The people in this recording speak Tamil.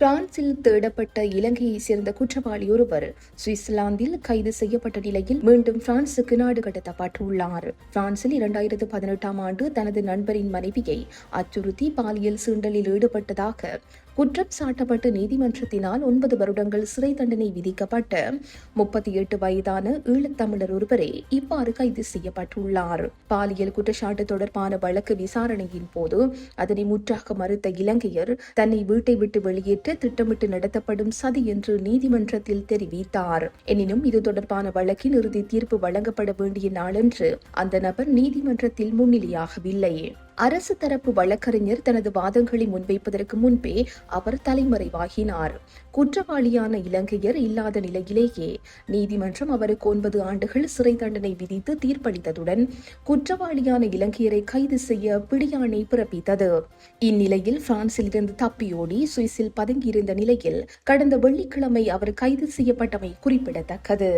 பிரான்சில் தேடப்பட்ட இலங்கையைச் சேர்ந்த குற்றவாளி ஒருவர் சுவிட்சர்லாந்தில் கைது செய்யப்பட்ட நிலையில் மீண்டும் பிரான்சுக்கு நாடு கடத்தப்பட்டுள்ளார். பிரான்சில் 2018ஆம் ஆண்டு தனது நண்பரின் மனைவியை அச்சுறுத்தி பாலியல் சீண்டலில் ஈடுபட்டதாக குற்றம் சாட்டப்பட்டு நீதிமன்றத்தினால் 9 வருடங்கள் சிறை தண்டனை விதிக்கப்பட்ட 38 வயதான ஈழத்தமிழர் ஒருவரே இவ்வாறு கைது செய்யப்பட்டுள்ளார். பாலியல் குற்றச்சாட்டு தொடர்பான வழக்கு விசாரணையின் போது அதனை முற்றாக மறுத்த இலங்கையர் தன்னை வீட்டை விட்டு வெளியேற்ற திட்டமிட்டு நடத்தப்படும் சதி என்று நீதிமன்றத்தில் தெரிவித்தார். எனினும் இது தொடர்பான வழக்கின் இறுதி தீர்ப்பு வழங்கப்பட வேண்டிய நாளன்று அந்த நபர் நீதிமன்றத்தில் முன்னிலையாகவில்லை. அரசு தரப்பு வழக்கறிஞர் தனது வாதங்களை முன்வைப்பதற்கு முன்பே அவர் தலைமறைவாகினார். குற்றவாளியான இலங்கையர் இல்லாத நிலையிலேயே நீதிமன்றம் அவருக்கு 9 ஆண்டுகள் சிறை தண்டனை விதித்து தீர்ப்பளித்ததுடன் குற்றவாளியான இலங்கையரை கைது செய்ய பிடியாணை பிறப்பித்தது. இந்நிலையில் பிரான்சில் இருந்து தப்பியோடி சுவிஸில் பதுங்கியிருந்த நிலையில் கடந்த வெள்ளிக்கிழமை அவர் கைது செய்யப்பட்டமை குறிப்பிடத்தக்கது.